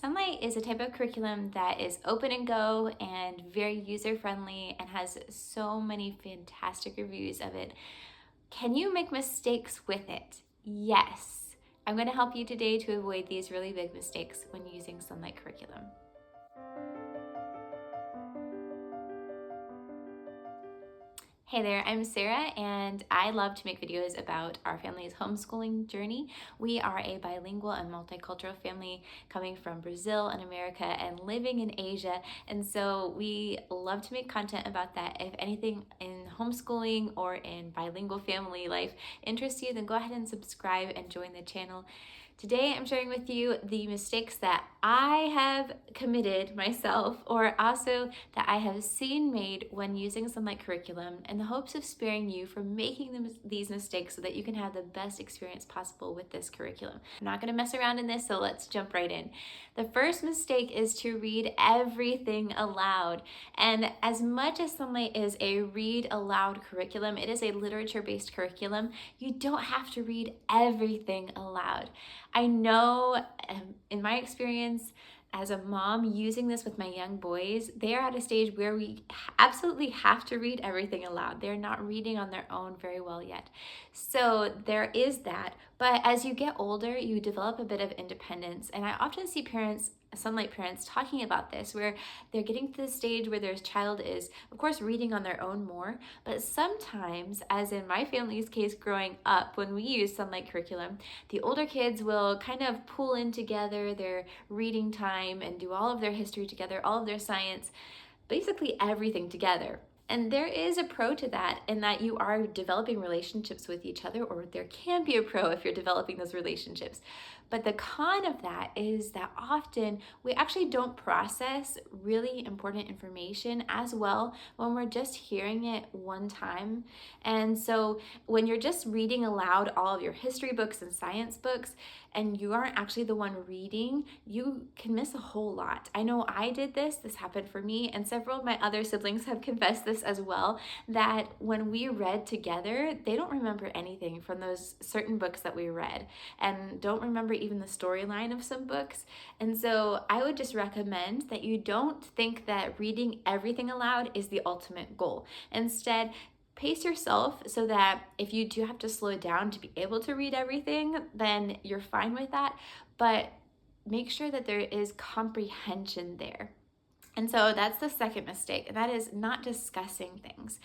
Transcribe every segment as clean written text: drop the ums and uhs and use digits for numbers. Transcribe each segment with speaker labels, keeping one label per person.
Speaker 1: Sonlight is a type of curriculum that is open and go and very user friendly and has so many fantastic reviews of it. Can you make mistakes with it? Yes. I'm going to help you today to avoid these really big mistakes when using Sonlight Curriculum. Hey there, I'm Sarah, and I love to make videos about our family's homeschooling journey. We are a bilingual and multicultural family coming from Brazil and America and living in Asia, and so we love to make content about that. If anything in homeschooling or in bilingual family life interests you, then go ahead and subscribe and join the channel. Today I'm sharing with you the mistakes that I have committed myself, or also that I have seen made when using Sonlight Curriculum, in the hopes of sparing you from making these mistakes so that you can have the best experience possible with this curriculum. I'm not going to mess around in this, so let's jump right in. The first mistake is to read everything aloud. And as much as Sonlight is a read aloud curriculum, it is a literature-based curriculum. You don't have to read everything aloud. I know in my experience as a mom using this with my young boys, they are at a stage where we absolutely have to read everything aloud. They're not reading on their own very well yet. So there is that. But as you get older, you develop a bit of independence. And I often see parents, Sonlight parents, talking about this, where they're getting to the stage where their child is, of course, reading on their own more. But sometimes, as in my family's case growing up, when we use Sonlight Curriculum, the older kids will kind of pull in together their reading time and do all of their history together, all of their science, basically everything together. And there is a pro to that, in that you are developing relationships with each other, or there can be a pro if you're developing those relationships. But the con of that is that often we actually don't process really important information as well when we're just hearing it one time. And so when you're just reading aloud all of your history books and science books, and you aren't actually the one reading, you can miss a whole lot. I know I did this happened for me, and several of my other siblings have confessed this as well, that when we read together, they don't remember anything from those certain books that we read, and don't remember even the storyline of some books. And so I would just recommend that you don't think that reading everything aloud is the ultimate goal. Instead, pace yourself so that if you do have to slow down to be able to read everything, then you're fine with that, but make sure that there is comprehension there. And so that's the second mistake, and that is not discussing things.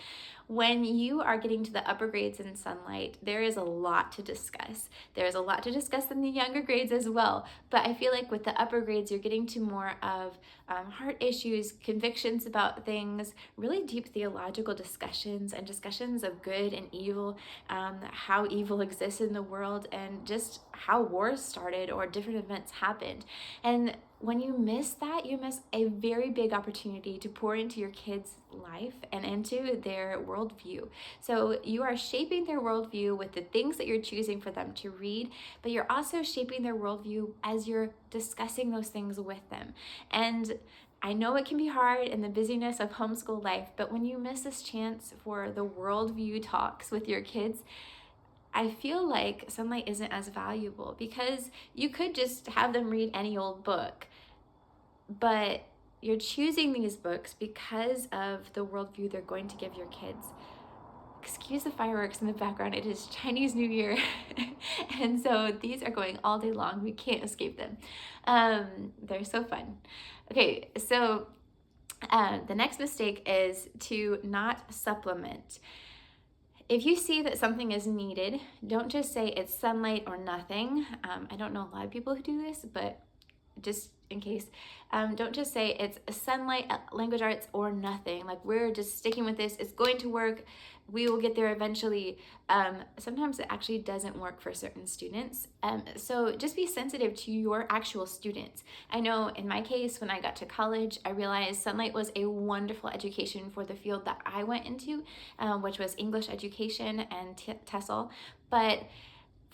Speaker 1: When you are getting to the upper grades in Sonlight, there is a lot to discuss. There's a lot to discuss in the younger grades as well, but I feel like with the upper grades, you're getting to more of heart issues, convictions about things, really deep theological discussions, and discussions of good and evil, how evil exists in the world, and just how wars started or different events happened. And when you miss that, you miss a very big opportunity to pour into your kids' life and into their worldview. So you are shaping their worldview with the things that you're choosing for them to read, but you're also shaping their worldview as you're discussing those things with them. And I know it can be hard in the busyness of homeschool life, but when you miss this chance for the worldview talks with your kids, I feel like Sonlight isn't as valuable, because you could just have them read any old book, but you're choosing these books because of the worldview they're going to give your kids. Excuse the fireworks in the background, it is Chinese New Year, and so these are going all day long. We can't escape them. They're so fun. Okay, so the next mistake is to not supplement. If you see that something is needed, don't just say it's Sonlight or nothing. I don't know a lot of people who do this, but just in case, don't just say it's Sonlight, language arts, or nothing. Like, we're just sticking with this, it's going to work, we will get there eventually. Sometimes it actually doesn't work for certain students. So just be sensitive to your actual students. I know in my case, when I got to college, I realized Sonlight was a wonderful education for the field that I went into, which was English education and TESOL. But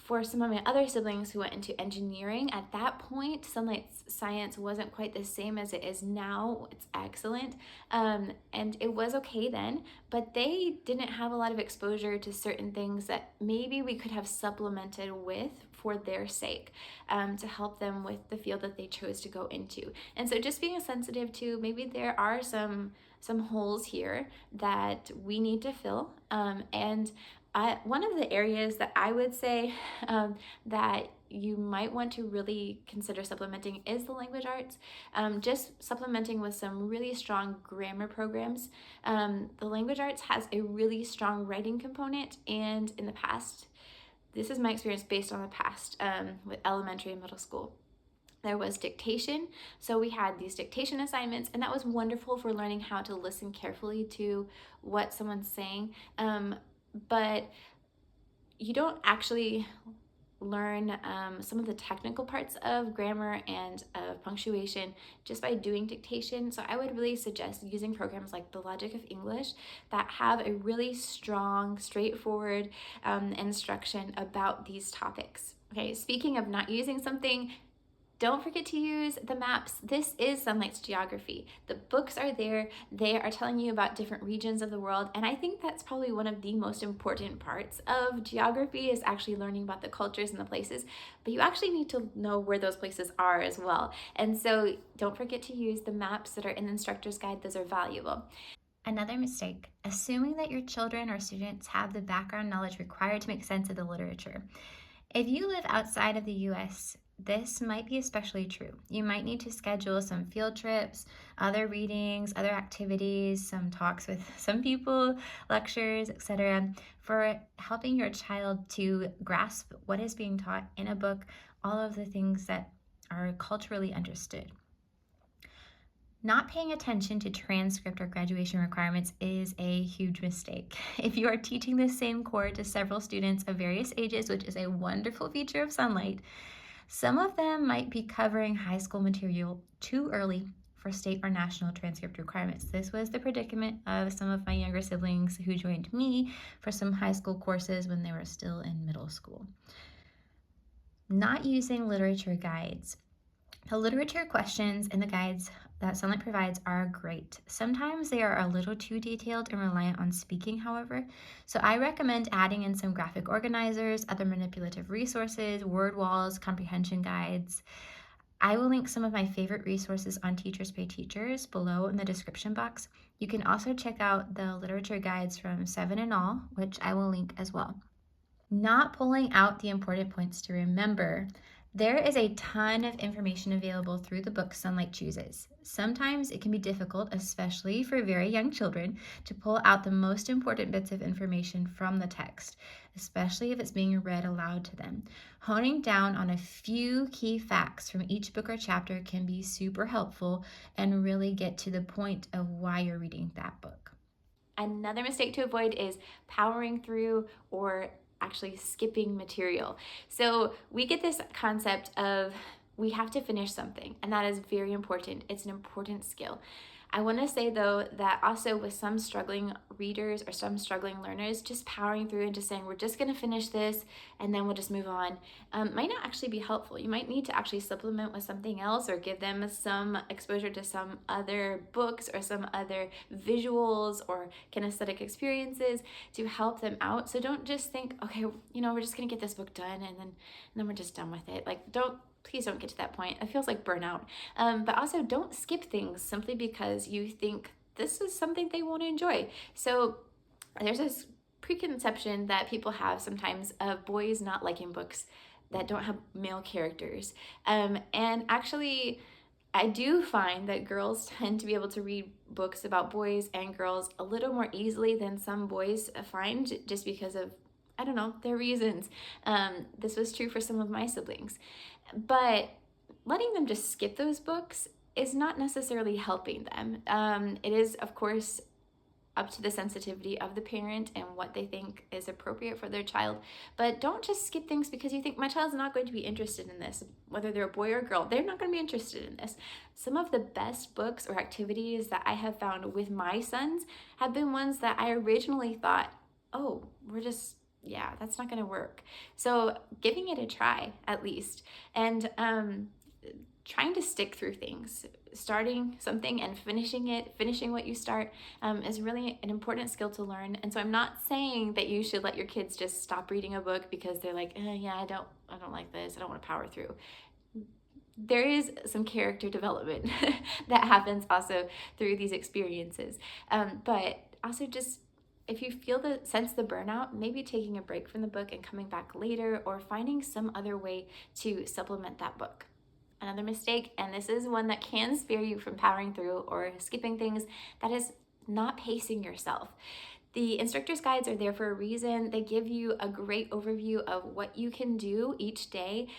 Speaker 1: For some of my other siblings who went into engineering, at that point, Sonlight Science wasn't quite the same as it is now. It's excellent. And it was okay then, but they didn't have a lot of exposure to certain things that maybe we could have supplemented with for their sake, to help them with the field that they chose to go into. And so just being sensitive to maybe there are some holes here that we need to fill. And one of the areas that I would say that you might want to really consider supplementing is the language arts. Just supplementing with some really strong grammar programs. The language arts has a really strong writing component, and in the past, this is my experience based on the past with elementary and middle school. There was dictation. So we had these dictation assignments, and that was wonderful for learning how to listen carefully to what someone's saying. But you don't actually learn some of the technical parts of grammar and of punctuation just by doing dictation. So I would really suggest using programs like The Logic of English that have a really strong, straightforward instruction about these topics. Okay, speaking of not using something, don't forget to use the maps. This is Sonlight's geography. The books are there. They are telling you about different regions of the world. And I think that's probably one of the most important parts of geography, is actually learning about the cultures and the places. But you actually need to know where those places are as well. And so don't forget to use the maps that are in the instructor's guide. Those are valuable.
Speaker 2: Another mistake, assuming that your children or students have the background knowledge required to make sense of the literature. If you live outside of the US, this might be especially true. You might need to schedule some field trips, other readings, other activities, some talks with some people, lectures, etc., for helping your child to grasp what is being taught in a book, all of the things that are culturally understood. Not paying attention to transcript or graduation requirements is a huge mistake. If you are teaching the same core to several students of various ages, which is a wonderful feature of Sonlight, some of them might be covering high school material too early for state or national transcript requirements. This was the predicament of some of my younger siblings who joined me for some high school courses when they were still in middle school. Not using literature guides. The literature questions in the guides that Sonlight provides are great. Sometimes they are a little too detailed and reliant on speaking, however. So I recommend adding in some graphic organizers, other manipulative resources, word walls, comprehension guides. I will link some of my favorite resources on Teachers Pay Teachers below in the description box. You can also check out the literature guides from Seven and All, which I will link as well. Not pulling out the important points to remember. There is a ton of information available through the book Sonlight chooses. Sometimes it can be difficult, especially for very young children, to pull out the most important bits of information from the text, especially if it's being read aloud to them. Honing down on a few key facts from each book or chapter can be super helpful and really get to the point of why you're reading that book.
Speaker 1: Another mistake to avoid is powering through or actually skipping material. So we get this concept of we have to finish something, and that is very important. It's an important skill. I want to say though that also with some struggling readers or some struggling learners, just powering through and just saying we're just going to finish this and then we'll just move on might not actually be helpful. You might need to actually supplement with something else or give them some exposure to some other books or some other visuals or kinesthetic experiences to help them out. So don't just think, okay, we're just going to get this book done and then we're just done with it. Please don't get to that point. It feels like burnout. But also don't skip things simply because you think this is something they want to enjoy. So there's this preconception that people have sometimes of boys not liking books that don't have male characters. And actually, I do find that girls tend to be able to read books about boys and girls a little more easily than some boys find, just because of, I don't know, their reasons. This was true for some of my siblings. But letting them just skip those books is not necessarily helping them. It is, of course, up to the sensitivity of the parent and what they think is appropriate for their child. But don't just skip things because you think my child's not going to be interested in this. Whether they're a boy or a girl, they're not going to be interested in this. Some of the best books or activities that I have found with my sons have been ones that I originally thought, oh, we're just yeah, that's not going to work. So giving it a try at least, and trying to stick through things, starting something and finishing it, finishing what you start, is really an important skill to learn. And so I'm not saying that you should let your kids just stop reading a book because they're like, yeah, I don't like this, I don't want to power through. There is some character development that happens also through these experiences, but also just, if you feel sense the burnout, maybe taking a break from the book and coming back later, or finding some other way to supplement that book. Another mistake, and this is one that can spare you from powering through or skipping things, that is not pacing yourself. The instructor's guides are there for a reason. They give you a great overview of what you can do each day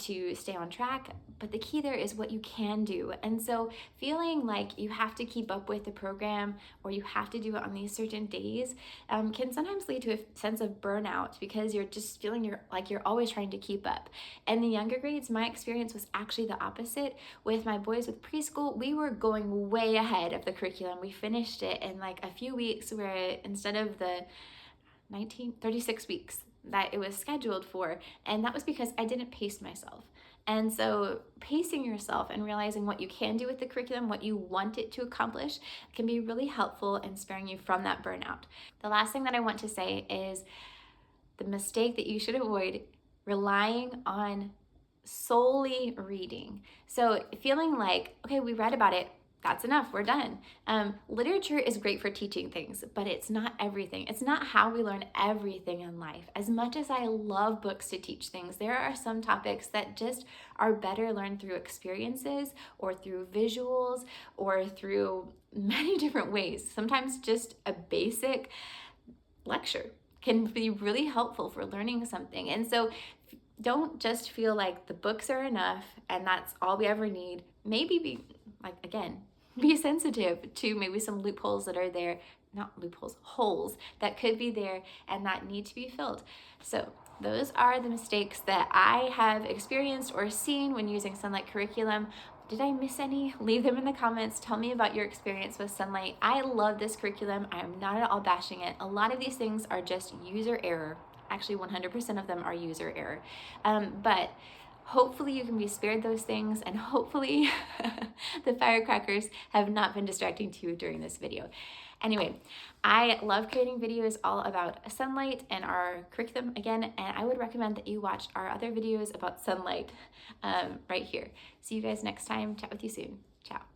Speaker 1: to stay on track, but the key there is what you can do. And so feeling like you have to keep up with the program, or you have to do it on these certain days, can sometimes lead to a sense of burnout, because you're just feeling you're always trying to keep up. And the younger grades, my experience was actually the opposite. With my boys with preschool, we were going way ahead of the curriculum. We finished it in like a few weeks, where instead of the 36 weeks that it was scheduled for. And that was because I didn't pace myself. And so pacing yourself and realizing what you can do with the curriculum, what you want it to accomplish, can be really helpful in sparing you from that burnout. The last thing that I want to say is the mistake that you should avoid: relying on solely reading. So feeling like, okay, we read about it, that's enough, we're done. Literature is great for teaching things, but it's not everything. It's not how we learn everything in life. As much as I love books to teach things, there are some topics that just are better learned through experiences, or through visuals, or through many different ways. Sometimes just a basic lecture can be really helpful for learning something. And so don't just feel like the books are enough and that's all we ever need. Maybe be sensitive to maybe some loopholes that are there, not loopholes, holes that could be there and that need to be filled. So those are the mistakes that I have experienced or seen when using Sonlight Curriculum. Did I miss any? Leave them in the comments. Tell me about your experience with Sonlight. I love this curriculum. I am not at all bashing it. A lot of these things are just user error. Actually, 100% of them are user error. But hopefully you can be spared those things, and hopefully the firecrackers have not been distracting to you during this video. Anyway, I love creating videos all about Sonlight and our curriculum again, and I would recommend that you watch our other videos about Sonlight right here. See you guys next time. Chat with you soon. Ciao.